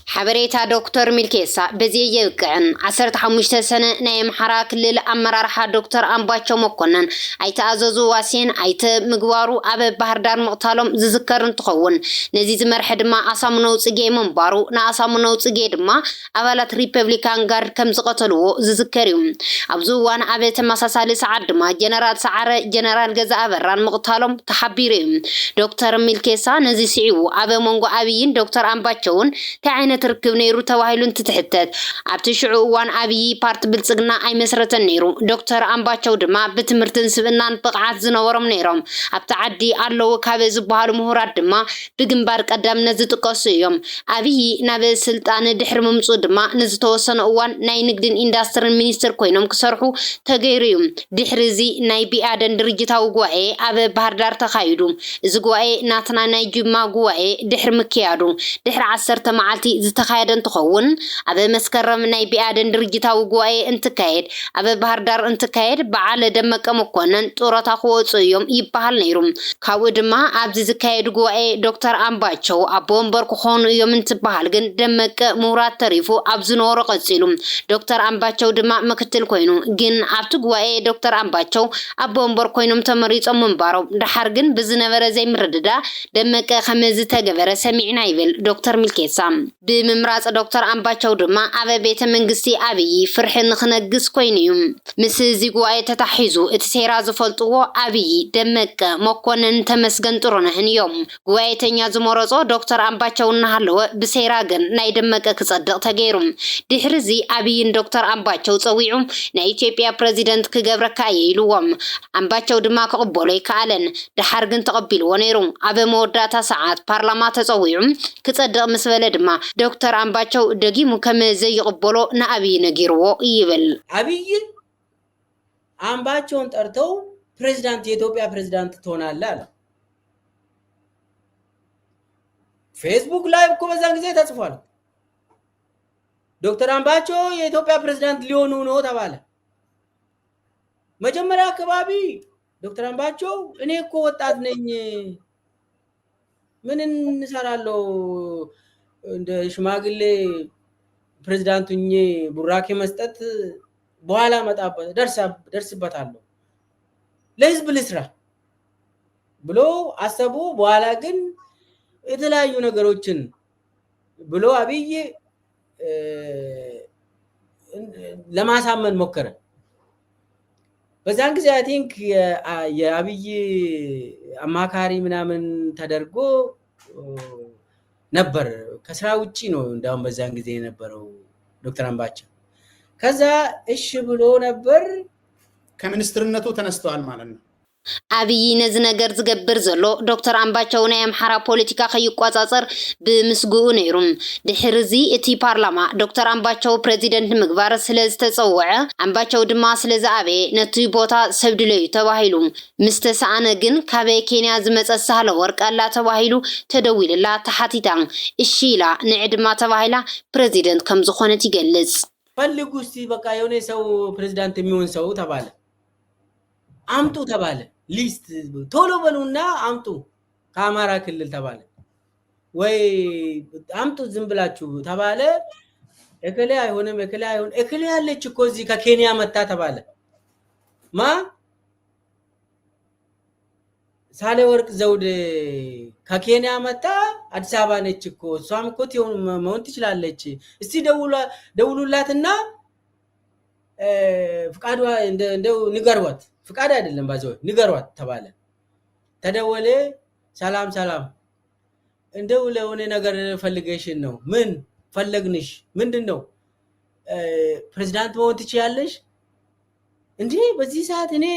S1: حبريتا دكتور ملكيسا بزي يوقعن 15 سنة نايم حرا كلل أمرارحا دكتور أمباتشو مكونن أيت أزازو واسين أيت مقوارو أبا بحردار مقتالهم زذكرن تخون نزيز مرحد ما أسامنو تسجي منبارو نا أسامنو تسجي دما أولات ريبابليكان غار كم زقتلو زذكريهم أبزوان أبا تماساسالي سعاد ما جنرال سعر جنرال غزا أبران مقتالهم تحبيرهم دكتور ملكيسا نزي سعيو أبا مونغو أبيين دكتور أمباتشون كعينة تركب نيرو تواهيلون تتحتت عبت شعوان أبي بارت بلسقنا أي مسرة نيرو دكتور أمباتشو دما بتمرتن سبنان بقعات زنورم نيرم عبت عدي أرلو كابز بهار مهورات دما بجنبار قدام نزت قصيهم أبي نبي سلطان دحر ممسو دما نزتو سنوان ناي نقدن إندستر المينستر كوينم كسرحو تغيريوم دحرزي ناي بيادن درجتاو قوائي أبي بهردار تخايدوم إذ قوائي ناتنا ناي جمع قوائي دحر مكيادو دحر عسرت معالتي تخايدن تخون أبا مسكرم ناي بيادن درجتاو قوائي انتكايد أبا بهردار انتكايد بعال دمك مكونن طورتا خوصيوم يبهال نيروم كاو دما أبزي زكايد قوائي دكتور أمباتشو أبوان بركو خونو يوم انتبهال جن دمك مورات تريفو أبزنو رقصيلوم دكتور أمباتشو دما مكتل كوينو جن أبتو قوائي دكتور أمباتشو أبوان بركو ينوم تمريز أمم بارو دحار جن بزنفر زي مرددا دمك خمز تغفر سمعنا يبل دكتور ملكيسا بممراز دكتور أمباتشو دما أبا بيت منغستي أبي فرحن خنقس كوينيوم مسزي قوائي تتحيزو اتسيراز فلطوو أبي دمك مكونن تمسغن طرونهن يوم قوائي تنيازو مرزو دكتور أمباتشو نهالو بسيراغن ناي دمك كصدق تغيروم دحرزي أبيين دكتور أمباتشو صويعوم ناي إثيوبيا بريزيدنت كغبركا يلووم أمباتشو دما كقبولي كالن دحارغن تقبيلو نيروم أبا موداتا ساعات بارلمان تصويعوم كصدق مسبل دما دكتور أمباتشو دقيمو كم زي قبولو نأبي نجيرو يبل
S2: أبي أمباتشو انترتو بريزيدنت إثيوبيا بريزيدنت تونا لا فيسبوك لايف كو بزان ጊዜ ተጽፏል ዶክተር አምባቾ የኢትዮጵያ ፕሬዝዳንት ሊሆኑ ነው ተባለ መጀመሪያ አካባቢ ዶክተር አምባቾ እኔ እኮ ወጣት ነኝ ምን እንሰራለው እንደ ሽማግሌ ፕሬዝዳንቱኝ ቡራኬ መስጠት በኋላ መጣበት ደርስበታለሁ ለህዝብ ልስራ ብሎ አሰቡ በኋላ ግን የተለያዩ ነገሮችን ብሎ አብይ ለማሳመን ሞከረ በዛን ጊዜ አይ ቲንክ የአብይ አማካሪ ምናምን ተደርጎ ነበር ከስራ ውጪ ነው እንዳውም በዛን ጊዜ የነበረው ዶክተር አምባቸው ከዛ እሺ ብሎ ነበር
S3: ከሚኒስትርነቱ ተነስተዋል ማለት ነው
S1: أبي نزنجر زجبر زلو دكتور أمباتشو نايم حرا بوليتيكا خيقواتاصر بمسجو نيروم دحرزي اتي بارلما دكتور أمباتشو بريزيدنت مقبار سلز تصوعه أمباتشو دما سلز أبي نتوي بوتا سبدلو تواهيلوم مستسعانا جن كابي كينيا زمت السهلة ورق ألا تواهيلو تدويل لا تحتيتان الشيلا نعد ما تواهيلا بريزيدنت كم زخونة تيجلز
S2: فاللقوستي بقى يوني سو بريزيدنت ميون سو تباله አምጡ ተባለ ሊስት ቶሎ በሉና አምጡ ከአማራ ክልል ተባለ ወይ አምጡ ዝም ብላችሁ ተባለ እከለ አይሆንም እከለ ያለች እኮ እዚህ ከኬንያ መጣ ተባለ ማ ሳለ ወርቅ ዘውድ ከኬንያ መጣ አዲስ አበባ ነች እኮ እሷም እኮ መሆን ትችላለች እስቲ ደውሉላትና ፍቃዷ እንደው ንገሯት ፍቃድ አይደለም ባዘው ንገሯት ተባለ ተደወለ ሰላም እንደው ለሆነ ነገር ፈልገሽን ነው ምን ፈለግንሽ ምንድነው ፕሬዝዳንት መሆን ትችያለሽ እንዴ በዚህ ሰዓት እኔ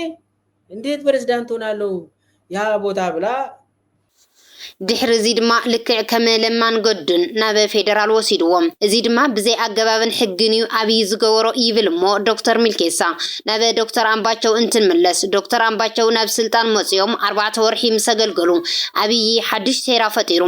S2: እንዴት ፕሬዝዳንት ሆናለሁ ያ ቦታ ብላ
S1: ድሕሪ እዚ ድማ ልክዕ ከም ለማን ጎድን ናብ ፌደራል ወሲድዎም እዚ ድማ ብዘይ ኣገባብን ሕግን እዩ ኣብይ ዝገበሮ ይብል እሞ ዶክተር ሚልኬሳ ናብ ዶክተር ኣምባቸው እንትንምለስ ዶክተር ኣምባቸው ናብ ስልጣን መፅኦም 4 ወርሒ ምስ ኣገልገሉ ኣብይ ሓድሽ ሴራ ፈጢሩ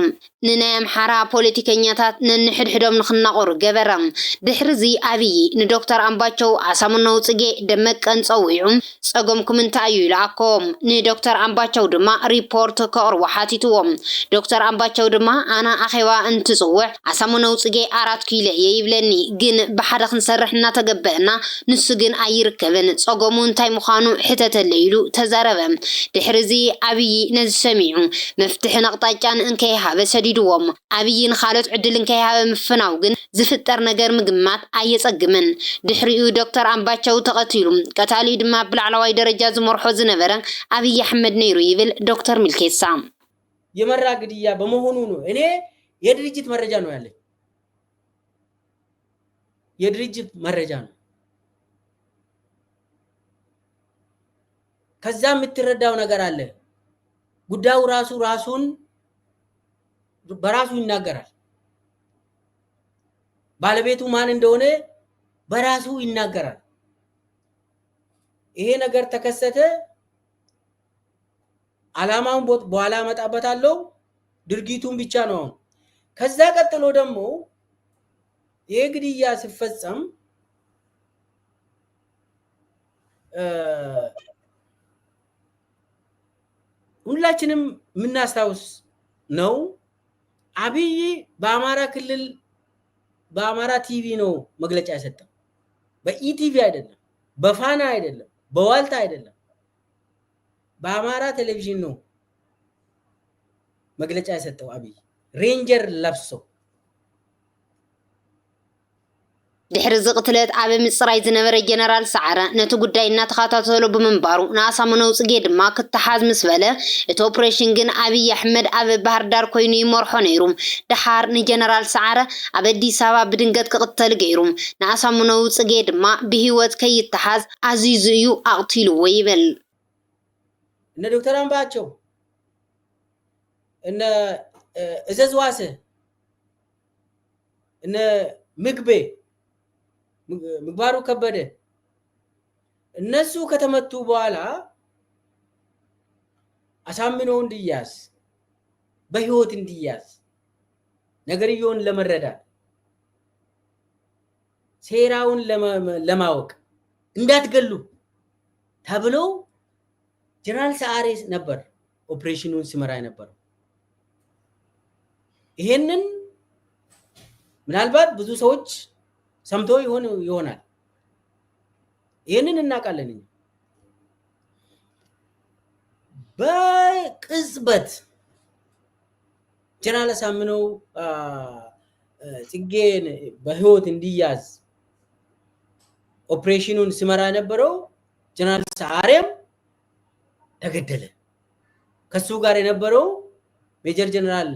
S1: ንናይ ኣምሓራ ፖለቲከኛታት ነንሕድሕዶም ንኽናቆሩ ገበረም ድሕሪ ዚ ኣብይ ንዶክተር ኣምባቸው ኣሳምነው ጽጌ ደመቀን ጸዊዑ ጸገምኩም እንታይ እዩ ኢልኣኮም ንዶክተር ኣምባቸው ድማ ሪፖርት ከቕርቡ ሓቲትዎም ዶክተር ኣምባቸው ድማ ኣና ኣኼባ እንትጽውዕ ኣሳምነው ጽጌ 4 ኪሎ ይብለኒ ግን ብሓደ ክንሰርሕ እናተገበአና ንሱ ግን ኣይርከብን ጸገሙ እንታይ ምዃኑ ሕተተለ ኢሉ ተዛረበ ድሕሪ ዚ ኣብይ ነዚ ሰሚዑ መፍትሒ ኣቕጣጫን እንከይሃበ ሰዲድዎም ኣብይን ካልኦት ዕድል እንከይሃበ ምፍናው ግን ዝፍጠር ነገር ምግማት ኣየጸግምን ድሕሪኡ ዶክተር ኣምባቸው ተቐቲሉ ቀታሊ ድማ ብላዕለዋይ ደረጃ ዝመርሖ ዝነበረ ኣብይ ኣሕመድ ነይሩ ይብል ዶክተር ሚልኬሳ
S2: የመራ ግድያ በመሆኑ ነው እኔ የድርጅት መረጃ ነው ያለኝ የድርጅት መረጃ ነው ከዛ የምትረዳው ነገር አለ ጉዳዩ ራሱን በራሱ ይናገራል ባለቤቱ ማን እንደሆነ በራሱ ይናገራል ይሄ ነገር ተከሰተ አላማውን በኋላ መጣበታለሁ ድርጊቱን ብቻ ነው ከዛ ቀጥሎ ደግሞ የግድያ ሲፈጸም ሁላችንም ምናስታውስ ነው አብይ በአማራ ክልል በአማራ ቲቪ ነው መግለጫ የሰጠው በኢቲቪ አይደለም በፋና አይደለም በዋልታ አይደለም በአማራ ቴሌቪዥን ነው መግለጫ የሰጠው አብይ ሬንጀር ለብሶ
S1: ድሕሪ ዝቅትለት ኣብ ምጽራይ ዝነበረ ጀነራል ሰዓረ ነቲ ጉዳይ እናተኸታተሎ ብምንባሩ ንኣሳምነው ጽጌ ድማ ክትሓዝ ምስ በለ እቲ ኦፕሬሽን ግን ኣብይ ኣሕመድ ኣብ ባህር ዳር ኮይኑ ይመርሖ ነይሩ ድሓር ንጀነራል ሰዓረ ኣብ ኣዲስ ኣበባ ብድንገት ክቅተል ገይሩ ንኣሳምነው ጽጌ ድማ ብህይወት ከይተሓዝ ኣዚዙ እዩ ኣቕቲልዎ ይብል
S2: እነ ዶክተር ኣምባቸው እነ እዘዝዋሰ እነ ምግባሩ ከበደ እነሱ ከተመቱ በኋላ አሳምነው እንዲያዝ በህይወት እንዲያዝ ነገርየውን ለመረዳት ሴራውን ለማወቅ እንዳትገሉ ተብሎ ጀነራል ሰዓሬ ነበር ኦፕሬሽኑን ሲመራ ነበር ይሄንን ምናልባት ብዙ ሰዎች ሰምቶ ይሆናል ይሄንን እናቃለን በቅጽበት ጀነራል አሳምነው ጽጌን በህይወት እንዲያዝ ኦፕሬሽኑን ሲመራ የነበረው ጀነራል ሰዓሬም ተገደለ ከሱ ጋር የነበረው ሜጀር ጀነራል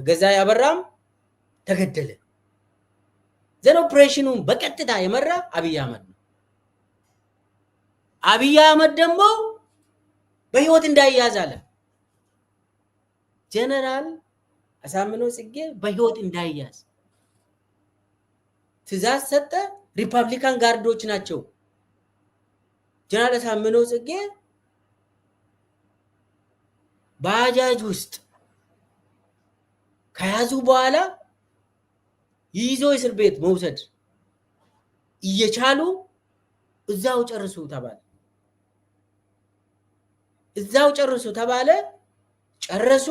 S2: ገዛኢ አበራም ተገደለ ዘን ኦፕሬሽኑን በቀጥታ የመራ አብይ አህመድ ነው አብይ አህመድ ደግሞ በህይወት እንዳይያዝ አለ ጀነራል አሳምነው ጽጌ በህይወት እንዳይያዝ ትእዛዝ ሰጠ ሪፐብሊካን ጋርዶች ናቸው ጀነራል አሳምነው ጽጌ ባጃጅ ውስጥ ከያዙ በኋላ ይዞ እስር ቤት መውሰድ እየቻሉ እዛው ጨርሱ ተባለ ጨረሱ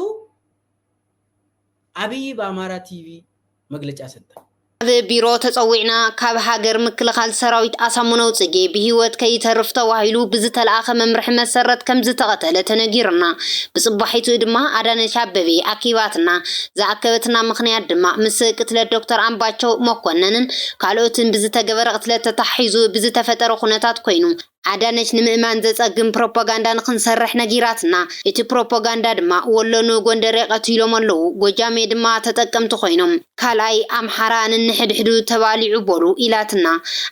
S2: አብይ በአማራ ቲቪ መግለጫ ሰጠ
S1: ቢሮ ተጸዊዕና ካብ ሃገር ምክልኻል ሰራዊት ኣሳምነው ጽጌ ብህይወት ከይተርፍ ተዋሂሉ ብዝተለኣኸ መምርሒ መሰረት ከም ዝተቐተለ ተነጊርና ብጽባሒቱ ድማ ኣዳነች ኣበቤ ኣኪባትና ዝኣከበትና ምኽንያት ድማ ምስ ቅትለት ዶክተር ኣምባቸው መኮነንን ካልኦትን ብዝተገበረ ቅትለት ተታሒዙ ብዝተፈጠረ ኩነታት ኮይኑ አዳነች ንምእማን ዘጸግም ፕሮፓጋንዳ ንክንሰርሕ ነጊራትና እቲ ፕሮፓጋንዳ ድማ ወሎኑ ጎንደር ቀትሎም ኣለው ጎጃሜ ድማ ተጠቀምቲ ኮይኖም ካልኣይ ኣምሓራ ንንሕድሕዱ ተባሊዑ ቦሉ ኢላትና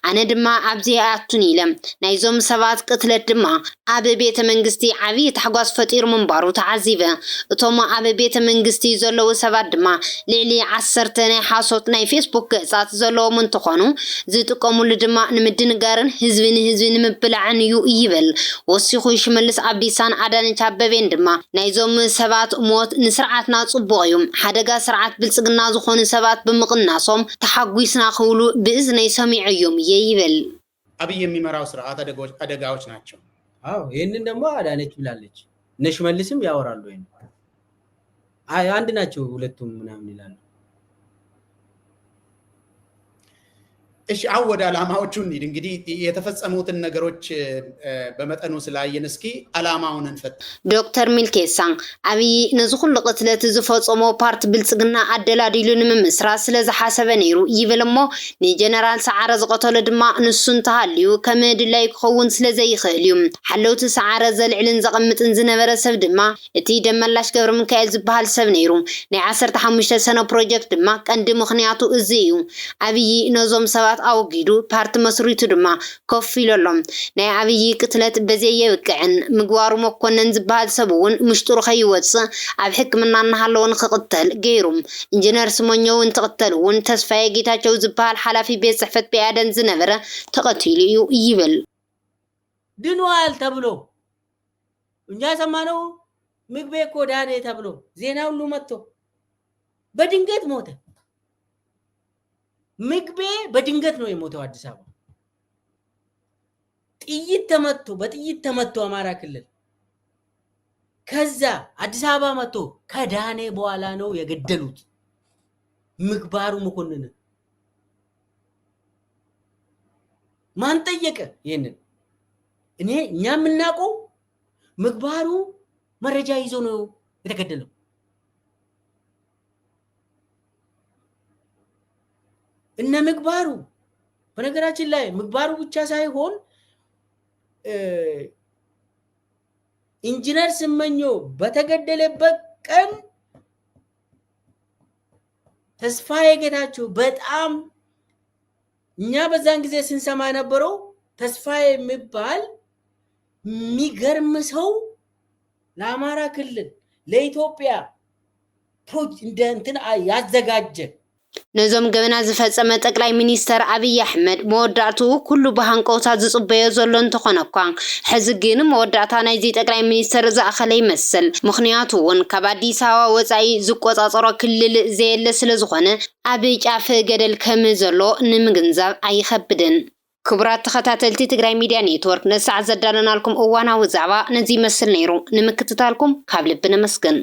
S1: ኣነ ድማ ኣብዚ ኣቱን ኢለም ናይዞም ሰባት ቅትለት ድማ ኣብ ቤተ መንግስቲ ዓብዪ ተሓጓስ ፈጢሩ ምንባሩ ተዓዚበ እቶም ኣብ ቤተ መንግስቲ ዘለዉ ሰባት ድማ ልዕሊ 10 ናይ ሓሶት ናይ ፌስቡክ ገጻት ዘለዎም እንትኾኑ ዝጥቀሙሉ ድማ ንምድንጋርን ህዝቢ ንህዝቢ ንምብላ ዝስጋዕን እዩ ይብል ወሲኹ ሽመልስ አብዲሳን አዳነች አበቤን ድማ ናይዞም ሰባት ሞት ንስርዓትና ጽቡቕ እዩ ሓደጋ ስርዓት ብልጽግና ዝኾኑ ሰባት ብምቕናሶም ተሓጒስና ክብሉ ብእዝነይ ሰሚዑ እዮም ይብል
S3: አብይ የሚመራው ስርዓት አደጋዎች ናቸው
S2: አዎ ይሄንን ደግሞ አዳነች ብላለች እነ ሽመልስም ያወራሉ ወይ አንድ ናቸው ሁለቱም ምናምን ይላሉ
S3: እሺ አው ወደ አላማዎቹ እንሂድ እንግዲህ የተፈጸሙትን ነገሮች በመጠኑ ስላየን እስኪ አላማውን እንፈት
S1: ዶክተር ሚልኬሳ አብይ ነዝኹል ቅትለት ዝፈጸሞ ፓርት ብልጽግና አደላዲሉ ንምስራ ስለዝሓሰበ ነይሩ ይብልሞ ንጀነራል ሰዓረ ዝቀተለ ድማ ንሱን ተሃልዩ ከመድላይ ክኸውን ስለዘይኽእል እዩ ሓለውቲ ሰዓረ ዘልዕልን ዘቐምጥን ዝነበረ ሰብ ድማ እቲ ደመላሽ ገብረ ሚካኤል ዝበሃል ሰብ ነይሩ ናይ 15 ሰነ ፕሮጀክት ድማ ቀንዲ ምኽንያቱ እዚ እዩ አብይ ነዞም ሰባት አውጊዱ ፓርቲ መስሪቱ ድማ ኮፍ ኢሎም ናይ አብይ ቅትለት በዘየ ወቅዕን ምግባሩ መኮነን ዝበሃል ሰብውን ምሽጥሩ ከይወጽእ ኣብ ሕክምና እናሃለውን ክቅተል ገይሩ ኢንጂነር ስሞኞውን ተቅተልውን ተስፋዬ ጌታቸው ዝበሃል ሓላፊ ቤት ጽሕፈት ቢያደን ዝነበረ ተቀቲሉ እዩ ይብል
S2: ድንዋል ተብሎ እኛ ሰማነው ምግቤ ኮዳኔ ተብሎ ዜና ሁሉ መጥቶ በድንገት ሞተ ምግቤ በድንገት ነው የሞተው አዲስ አበባ በጥይት ተመቶ አማራ ክልል ከዛ አዲስ አበባ መጥቶ ከዳኔ በኋላ ነው የገደሉት ምግባሩ መኮንን ማን ጠየቀ ይሄንን እኛ ምናቀው ምግባሩ መረጃ ይዞ ነው የተገደለው እነ ምግባሩ በነገራችን ላይ ምግባሩ ብቻ ሳይሆን ኢንጂነር ስመኞ በተገደለበት ቀን ተስፋዬ ጌታቸው በጣም እኛ በዛን ጊዜ ስንሰማ ነበረው ተስፋዬ የሚባል የሚገርም ሰው ለአማራ ክልል ለኢትዮጵያ እንደ እንትን ያዘጋጀ
S1: ነዞም ገበና ዝፈጸመ ጠቅላይ ሚኒስተር አብይ አሕመድ መወዳእቱ ኩሉ በሃንቆታ ዝጽበዮ ዘሎ እንተኾነኳ ሕዚ ግን መወዳእታ ናይዚ ጠቅላይ ሚኒስተር ዝኣኸለ ይመስል ምኽንያቱ እውን ካብ አዲስ አበባ ወፃኢ ዝቆጻጸሮ ክልል ዘየለ ስለዝኾነ ኣብ ጫፍ ገደል ከም ዘሎ ንምግንዛብ ኣይኸብድን ክቡራት ተኸታተልቲ ትግራይ ሚድያ ኔትወርክ ነሳዕ ዘዳለናልኩም እዋናዊ ዛዕባ ነዚ ይመስል ነይሩ ንምክትታልኩም ካብ ልቢ ነመስግን